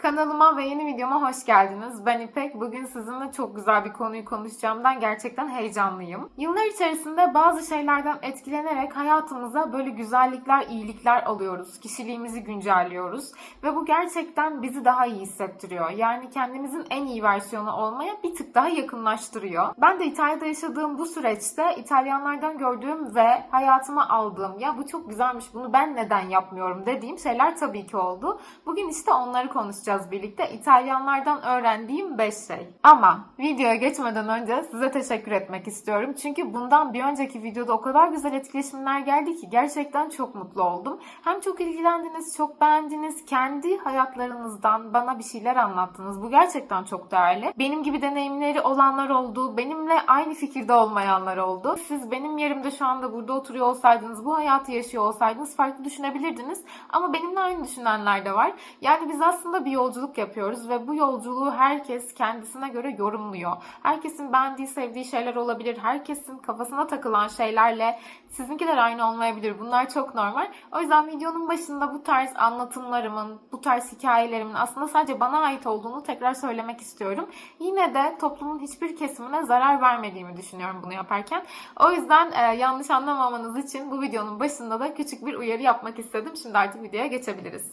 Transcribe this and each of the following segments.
Kanalıma ve yeni videoma hoş geldiniz. Ben İpek. Bugün sizinle çok güzel bir konuyu konuşacağımdan gerçekten heyecanlıyım. Yıllar içerisinde bazı şeylerden etkilenerek hayatımıza böyle güzellikler, iyilikler alıyoruz. Kişiliğimizi güncelliyoruz. Ve bu gerçekten bizi daha iyi hissettiriyor. Yani kendimizin en iyi versiyonu olmaya bir tık daha yakınlaştırıyor. Ben de İtalya'da yaşadığım bu süreçte İtalyanlardan gördüğüm ve hayatıma aldığım, ya bu çok güzelmiş, bunu ben neden yapmıyorum dediğim şeyler tabii ki oldu. Bugün işte onları konuşacağız birlikte. İtalyanlardan öğrendiğim 5 şey. Ama videoya geçmeden önce size teşekkür etmek istiyorum. Çünkü bundan bir önceki videoda o kadar güzel etkileşimler geldi ki gerçekten çok mutlu oldum. Hem çok ilgilendiniz, çok beğendiniz, kendi hayatlarınızdan bana bir şeyler anlattınız. Bu gerçekten çok değerli. Benim gibi deneyimleri olanlar oldu, benimle aynı fikirde olmayanlar oldu. Siz benim yerimde şu anda burada oturuyor olsaydınız, bu hayatı yaşıyor olsaydınız farklı düşünebilirdiniz. Ama benimle aynı düşünenler de var. Yani biz aslında bir yolculuk yapıyoruz ve bu yolculuğu herkes kendisine göre yorumluyor. Herkesin beğendiği, sevdiği şeyler olabilir. Herkesin kafasına takılan şeylerle sizinkiler aynı olmayabilir. Bunlar çok normal. O yüzden videonun başında bu tarz anlatımlarımın, bu tarz hikayelerimin aslında sadece bana ait olduğunu tekrar söylemek istiyorum. Yine de toplumun hiçbir kesimine zarar vermediğimi düşünüyorum bunu yaparken. O yüzden yanlış anlamamanız için bu videonun başında da küçük bir uyarı yapmak istedim. Şimdi artık videoya geçebiliriz.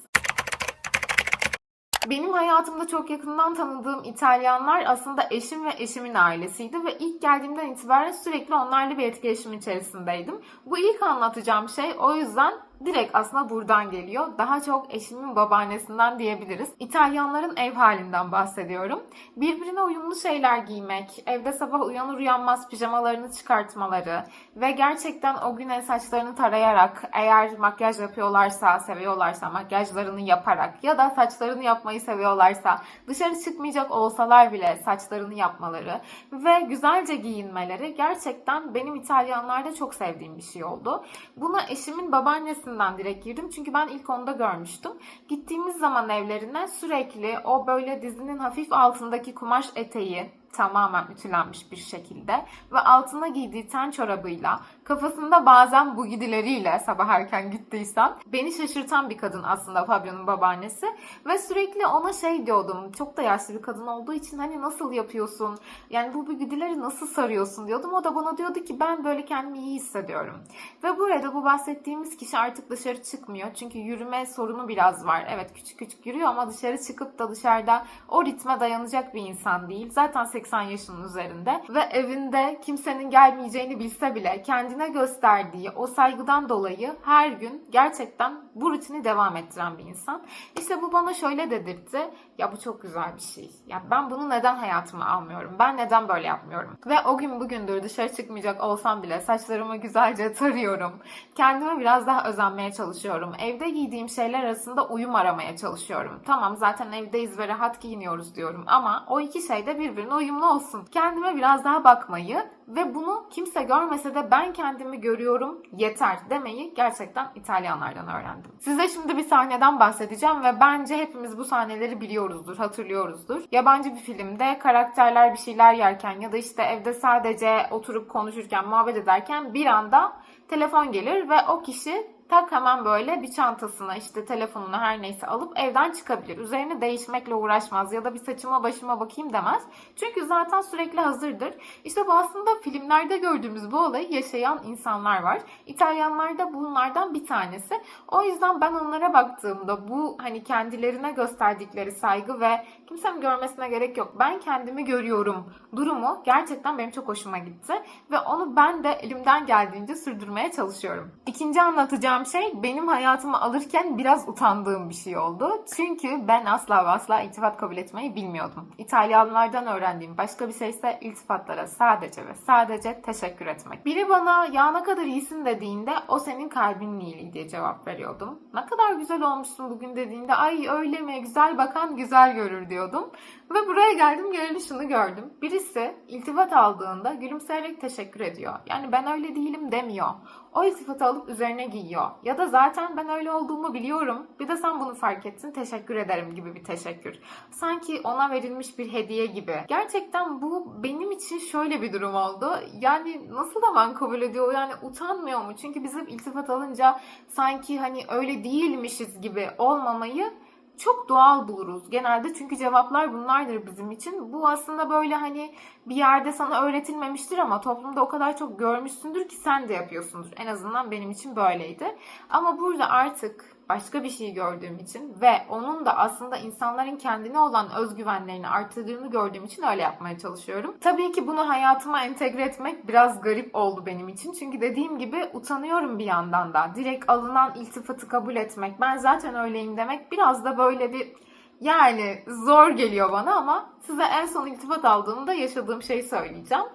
Benim hayatımda çok yakından tanıdığım İtalyanlar aslında eşim ve eşimin ailesiydi ve ilk geldiğimden itibaren sürekli onlarla bir etkileşim içerisindeydim. Bu ilk anlatacağım şey o yüzden direkt aslında buradan geliyor. Daha çok eşimin babaannesinden diyebiliriz. İtalyanların ev halinden bahsediyorum. Birbirine uyumlu şeyler giymek, evde sabah uyanır uyanmaz pijamalarını çıkartmaları ve gerçekten o güne saçlarını tarayarak, eğer makyaj yapıyorlarsa, seviyorlarsa makyajlarını yaparak ya da saçlarını yapmayı seviyorlarsa dışarı çıkmayacak olsalar bile saçlarını yapmaları ve güzelce giyinmeleri gerçekten benim İtalyanlarda çok sevdiğim bir şey oldu. Buna eşimin babaannesi direkt girdim. Çünkü ben ilk onda görmüştüm. Gittiğimiz zaman evlerine sürekli o böyle dizinin hafif altındaki kumaş eteği tamamen ütülenmiş bir şekilde ve altına giydiği ten çorabıyla, kafasında bazen bu gidileriyle sabah erken gittiysem beni şaşırtan bir kadın aslında Fabio'nun babaannesi ve sürekli ona şey diyordum, çok da yaşlı bir kadın olduğu için hani nasıl yapıyorsun, yani bu gidileri nasıl sarıyorsun diyordum. O da bana diyordu ki ben böyle kendimi iyi hissediyorum. Ve burada bu bahsettiğimiz kişi artık dışarı çıkmıyor çünkü yürüme sorunu biraz var. Evet, küçük küçük yürüyor ama dışarı çıkıp da dışarıda o ritme dayanacak bir insan değil. Zaten 80 yaşının üzerinde ve evinde kimsenin gelmeyeceğini bilse bile kendine gösterdiği o saygıdan dolayı her gün gerçekten bu rutini devam ettiren bir insan. İşte bu bana şöyle dedirtti. Ya bu çok güzel bir şey. Ya ben bunu neden hayatıma almıyorum? Ben neden böyle yapmıyorum? Ve o gün bugündür dışarı çıkmayacak olsam bile saçlarımı güzelce tarıyorum. Kendime biraz daha özenmeye çalışıyorum. Evde giydiğim şeyler arasında uyum aramaya çalışıyorum. Tamam, zaten evdeyiz ve rahat giyiniyoruz diyorum ama o iki şey de birbirine uyumlu olsun. Kendime biraz daha bakmayı ve bunu kimse görmese de ben kendimi görüyorum yeter demeyi gerçekten İtalyanlardan öğrendim. Size şimdi bir sahneden bahsedeceğim ve bence hepimiz bu sahneleri biliyoruzdur, hatırlıyoruzdur. Yabancı bir filmde karakterler bir şeyler yerken ya da işte evde sadece oturup konuşurken, muhabbet ederken bir anda telefon gelir ve o kişi tak hemen böyle bir çantasına, işte telefonunu her neyse alıp evden çıkabilir. Üzerini değişmekle uğraşmaz ya da bir saçıma başıma bakayım demez. Çünkü zaten sürekli hazırdır. İşte bu aslında filmlerde gördüğümüz bu olayı yaşayan insanlar var. İtalyanlar da bunlardan bir tanesi. O yüzden ben onlara baktığımda bu hani kendilerine gösterdikleri saygı ve kimsenin görmesine gerek yok, ben kendimi görüyorum durumu gerçekten benim çok hoşuma gitti. Ve onu ben de elimden geldiğince sürdürmeye çalışıyorum. İkinci anlatacağım şey benim hayatımı alırken biraz utandığım bir şey oldu. Çünkü ben asla ve asla iltifat kabul etmeyi bilmiyordum. İtalyanlardan öğrendiğim başka bir şey ise iltifatlara sadece ve sadece teşekkür etmek. Biri bana ya ne kadar iyisin dediğinde o senin kalbinin iyiliği diye cevap veriyordum. Ne kadar güzel olmuşsun bugün dediğinde ay öyle mi, güzel bakan güzel görür diyordum. Ve buraya geldim, geleli şunu gördüm. Birisi iltifat aldığında gülümseyerek teşekkür ediyor. Yani ben öyle değilim demiyor. O iltifatı alıp üzerine giyiyor. Ya da zaten ben öyle olduğumu biliyorum. Bir de sen bunu fark ettin, teşekkür ederim gibi bir teşekkür. Sanki ona verilmiş bir hediye gibi. Gerçekten bu benim için şöyle bir durum oldu. Yani nasıl da ben kabul ediyor? Yani utanmıyor mu? Çünkü bizim iltifat alınca sanki hani öyle değilmişiz gibi olmamayı çok doğal buluruz genelde, çünkü cevaplar bunlardır bizim için. Bu aslında böyle hani bir yerde sana öğretilmemiştir ama toplumda o kadar çok görmüşsündür ki sen de yapıyorsundur. En azından benim için böyleydi. Ama burada artık başka bir şey gördüğüm için ve onun da aslında insanların kendine olan özgüvenlerini artırdığını gördüğüm için öyle yapmaya çalışıyorum. Tabii ki bunu hayatıma entegre etmek biraz garip oldu benim için. Çünkü dediğim gibi utanıyorum bir yandan da. Direkt alınan iltifatı kabul etmek, ben zaten öyleyim demek biraz da böyle bir yani zor geliyor bana ama size en son iltifat aldığımda yaşadığım şeyi söyleyeceğim.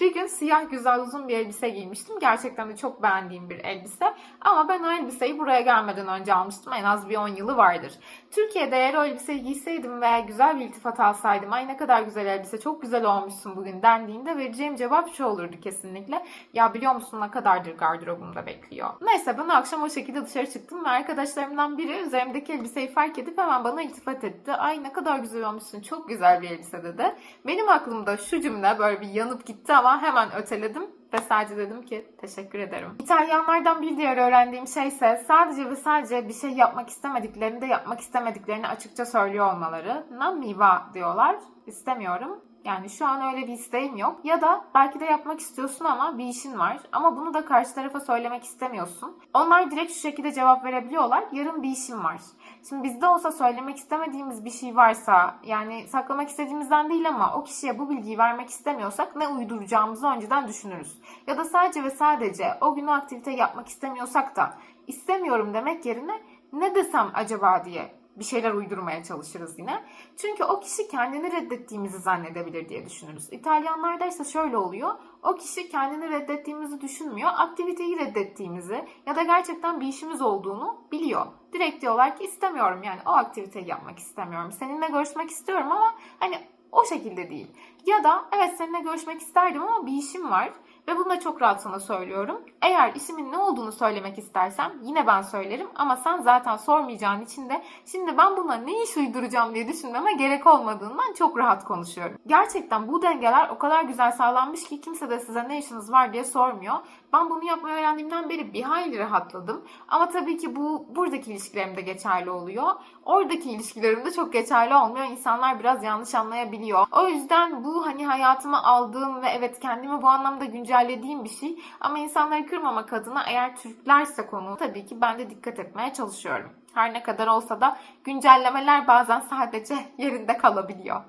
Bir gün siyah güzel uzun bir elbise giymiştim. Gerçekten de çok beğendiğim bir elbise. Ama ben o elbiseyi buraya gelmeden önce almıştım. En az bir 10 yılı vardır. Türkiye'de eğer o elbiseyi giyseydim ve güzel bir iltifat alsaydım, ay ne kadar güzel elbise, çok güzel olmuşsun bugün dendiğinde vereceğim cevap şu olurdu kesinlikle: ya biliyor musun ne kadardır gardırobumda bekliyor. Neyse, ben akşam o şekilde dışarı çıktım ve arkadaşlarımdan biri üzerimdeki elbiseyi fark edip hemen bana iltifat etti. Ay ne kadar güzel olmuşsun, çok güzel bir elbise dedi. Benim aklımda şu cümle böyle bir yanıp gitti ama hemen öteledim ve sadece dedim ki teşekkür ederim. İtalyanlardan bir diğer öğrendiğim şey ise sadece ve sadece bir şey yapmak istemediklerinde yapmak istemediklerini açıkça söylüyor olmaları. Non mi va diyorlar. İstemiyorum. Yani şu an öyle bir isteğim yok. Ya da belki de yapmak istiyorsun ama bir işin var. Ama bunu da karşı tarafa söylemek istemiyorsun. Onlar direkt şu şekilde cevap verebiliyorlar: yarın bir işim var. Şimdi bizde olsa söylemek istemediğimiz bir şey varsa, yani saklamak istediğimizden değil ama o kişiye bu bilgiyi vermek istemiyorsak ne uyduracağımızı önceden düşünürüz. Ya da sadece ve sadece o gün o aktiviteyi yapmak istemiyorsak da istemiyorum demek yerine ne desem acaba diye bir şeyler uydurmaya çalışırız yine. Çünkü o kişi kendini reddettiğimizi zannedebilir diye düşünürüz. İtalyanlarda ise şöyle oluyor: o kişi kendini reddettiğimizi düşünmüyor, aktiviteyi reddettiğimizi ya da gerçekten bir işimiz olduğunu biliyor. Direkt diyorlar ki istemiyorum, yani o aktiviteyi yapmak istemiyorum. Seninle görüşmek istiyorum ama hani o şekilde değil. Ya da evet seninle görüşmek isterdim ama bir işim var. Ve bunu da çok rahat sana söylüyorum. Eğer işimin ne olduğunu söylemek istersem yine ben söylerim ama sen zaten sormayacağın için de şimdi ben buna ne iş uyduracağım diye düşünmeme gerek olmadığından çok rahat konuşuyorum. Gerçekten bu dengeler o kadar güzel sağlanmış ki kimse de size ne işiniz var diye sormuyor. Ben bunu yapmayı öğrendiğimden beri bir hayli rahatladım. Ama tabii ki bu buradaki ilişkilerimde geçerli oluyor. Oradaki ilişkilerimde çok geçerli olmuyor. İnsanlar biraz yanlış anlayabiliyor. O yüzden bu hani hayatıma aldığım ve evet kendimi bu anlamda güncellediğim bir şey. Ama insanları kırmamak adına, eğer Türklerse konu, tabii ki ben de dikkat etmeye çalışıyorum. Her ne kadar olsa da güncellemeler bazen sadece yerinde kalabiliyor.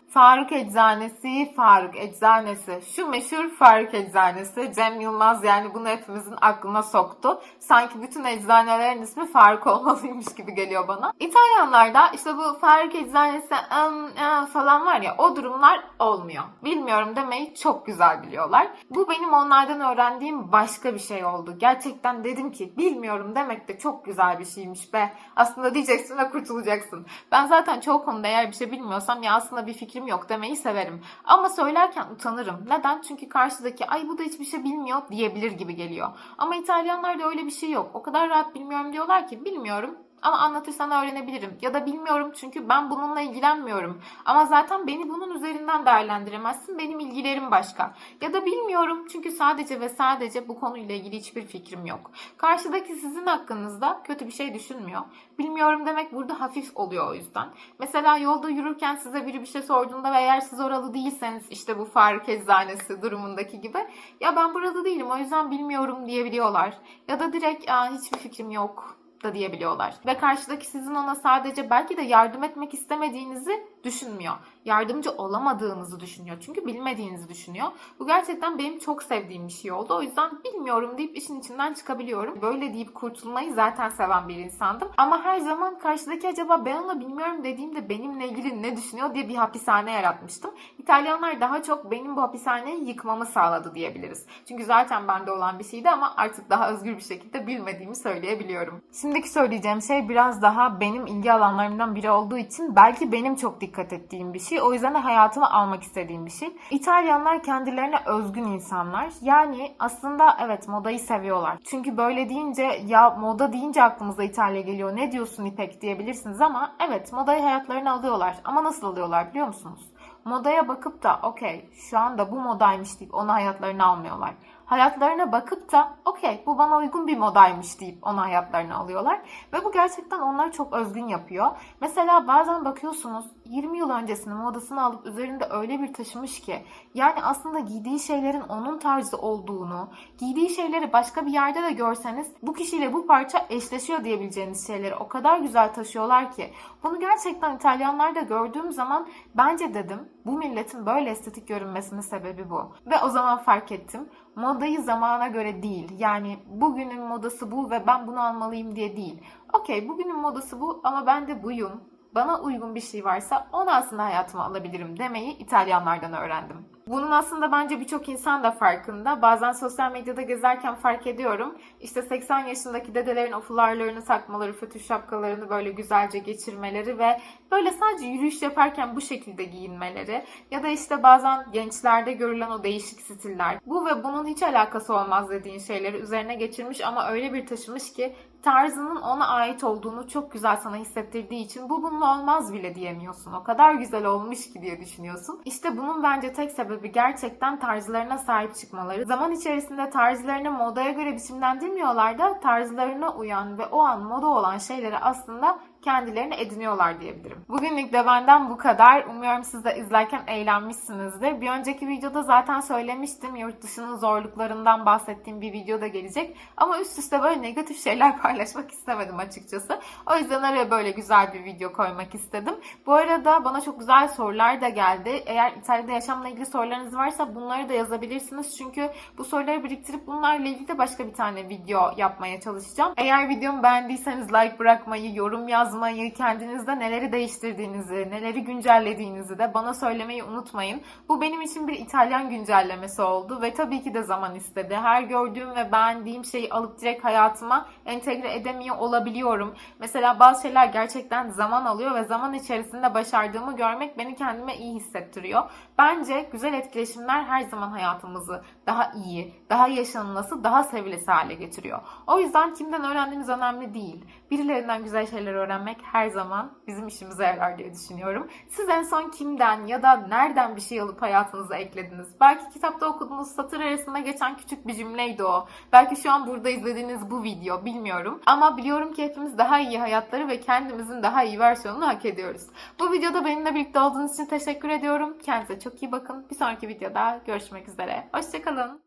Faruk Eczanesi, Faruk Eczanesi. Şu meşhur Faruk Eczanesi. Cem Yılmaz yani bunu hepimizin aklına soktu. Sanki bütün eczanelerin ismi Faruk olmalıymış gibi geliyor bana. İtalyanlarda işte bu Faruk Eczanesi falan var ya, o durumlar olmuyor. Bilmiyorum demeyi çok güzel biliyorlar. Bu benim onlardan öğrendiğim başka bir şey oldu. Gerçekten dedim ki bilmiyorum demek de çok güzel bir şeymiş be. Aslında diyeceksin ve kurtulacaksın. Ben zaten çoğu konuda eğer bir şey bilmiyorsam ya aslında bir fikrim yok demeyi severim. Ama söylerken utanırım. Neden? Çünkü karşıdaki ay bu da hiçbir şey bilmiyor diyebilir gibi geliyor. Ama İtalyanlarda öyle bir şey yok. O kadar rahat bilmiyorum diyorlar ki bilmiyorum. Ama anlatırsan öğrenebilirim. Ya da bilmiyorum çünkü ben bununla ilgilenmiyorum. Ama zaten beni bunun üzerinden değerlendiremezsin. Benim ilgilerim başka. Ya da bilmiyorum çünkü sadece ve sadece bu konuyla ilgili hiçbir fikrim yok. Karşıdaki sizin hakkınızda kötü bir şey düşünmüyor. Bilmiyorum demek burada hafif oluyor o yüzden. Mesela yolda yürürken size biri bir şey sorduğunda ve eğer siz oralı değilseniz, işte bu Faruk Eczanesi durumundaki gibi, ya ben burada değilim o yüzden bilmiyorum diyebiliyorlar. Ya da direkt hiçbir fikrim yok da diyebiliyorlar. Ve karşıdaki sizin ona sadece belki de yardım etmek istemediğinizi düşünmüyor. Yardımcı olamadığınızı düşünüyor. Çünkü bilmediğinizi düşünüyor. Bu gerçekten benim çok sevdiğim bir şey oldu. O yüzden bilmiyorum deyip işin içinden çıkabiliyorum. Böyle deyip kurtulmayı zaten seven bir insandım. Ama her zaman karşıdaki acaba ben ona bilmiyorum dediğimde benimle ilgili ne düşünüyor diye bir hapishane yaratmıştım. İtalyanlar daha çok benim bu hapishaneyi yıkmamı sağladı diyebiliriz. Çünkü zaten bende olan bir şeydi ama artık daha özgür bir şekilde bilmediğimi söyleyebiliyorum. Şimdiki söyleyeceğim şey biraz daha benim ilgi alanlarımdan biri olduğu için belki benim çok dikkat ettiğim bir şey. O yüzden de hayatıma almak istediğim bir şey. İtalyanlar kendilerine özgün insanlar. Yani aslında evet modayı seviyorlar. Çünkü böyle deyince ya moda deyince aklımıza İtalya geliyor. Ne diyorsun İpek diyebilirsiniz ama evet modayı hayatlarına alıyorlar. Ama nasıl alıyorlar biliyor musunuz? Modaya bakıp da okey şu anda bu modaymış deyip onu hayatlarına almıyorlar. hayatlarına bakıp da okey bu bana uygun bir modaymış deyip onu hayatlarına alıyorlar. Ve bu gerçekten onları çok özgün yapıyor. Mesela bazen bakıyorsunuz 20 yıl öncesinin modasını alıp üzerinde öyle bir taşımış ki yani aslında giydiği şeylerin onun tarzı olduğunu, giydiği şeyleri başka bir yerde de görseniz bu kişiyle bu parça eşleşiyor diyebileceğiniz şeyleri o kadar güzel taşıyorlar ki. Bunu gerçekten İtalyanlarda gördüğüm zaman bence dedim bu milletin böyle estetik görünmesinin sebebi bu. Ve o zaman fark ettim. Modayı zamana göre değil. Yani bugünün modası bu ve ben bunu almalıyım diye değil. Okey bugünün modası bu ama ben de buyum. Bana uygun bir şey varsa onu aslında hayatıma alabilirim demeyi İtalyanlardan öğrendim. Bunun aslında bence birçok insan da farkında. Bazen sosyal medyada gezerken fark ediyorum. İşte 80 yaşındaki dedelerin o fularlarını takmaları, fötr şapkalarını böyle güzelce geçirmeleri ve böyle sadece yürüyüş yaparken bu şekilde giyinmeleri. Ya da işte bazen gençlerde görülen o değişik stiller. Bu ve bunun hiç alakası olmaz dediğin şeyleri üzerine geçirmiş ama öyle bir taşımış ki tarzının ona ait olduğunu çok güzel sana hissettirdiği için bu bununla olmaz bile diyemiyorsun. O kadar güzel olmuş ki diye düşünüyorsun. İşte bunun bence tek sebebi gerçekten tarzlarına sahip çıkmaları. Zaman içerisinde tarzlarını modaya göre biçimlendirmiyorlar da tarzlarına uyan ve o an moda olan şeyleri aslında kendilerine ediniyorlar diyebilirim. Bugünlük de benden bu kadar. Umuyorum siz de izlerken eğlenmişsinizdir. Bir önceki videoda zaten söylemiştim. Yurt dışının zorluklarından bahsettiğim bir video da gelecek. Ama üst üste böyle negatif şeyler paylaşmak istemedim açıkçası. O yüzden araya böyle güzel bir video koymak istedim. Bu arada bana çok güzel sorular da geldi. Eğer İtalya'da yaşamla ilgili sorularınız varsa bunları da yazabilirsiniz. Çünkü bu soruları biriktirip bunlarla ilgili de başka bir tane video yapmaya çalışacağım. Eğer videomu beğendiyseniz like bırakmayı, yorum yazmayı, kendinizde neleri değiştirdiğinizi, neleri güncellediğinizi de bana söylemeyi unutmayın. Bu benim için bir İtalyan güncellemesi oldu ve tabii ki de zaman istedi. Her gördüğüm ve beğendiğim şeyi alıp direkt hayatıma entegre edemiyor olabiliyorum. Mesela bazı şeyler gerçekten zaman alıyor ve zaman içerisinde başardığımı görmek beni kendime iyi hissettiriyor. Bence güzel etkileşimler her zaman hayatımızı daha iyi, daha yaşanılması, daha sevilesi hale getiriyor. O yüzden kimden öğrendiğimiz önemli değil. Birilerinden güzel şeyler öğrenmek her zaman bizim işimize yarar diye düşünüyorum. Siz en son kimden ya da nereden bir şey alıp hayatınıza eklediniz? Belki kitapta okuduğunuz satır arasında geçen küçük bir cümleydi o. Belki şu an burada izlediğiniz bu video, bilmiyorum. Ama biliyorum ki hepimiz daha iyi hayatları ve kendimizin daha iyi versiyonunu hak ediyoruz. Bu videoda benimle birlikte olduğunuz için teşekkür ediyorum. Kendinize çok iyi bakın. Bir sonraki videoda görüşmek üzere. Hoşçakalın.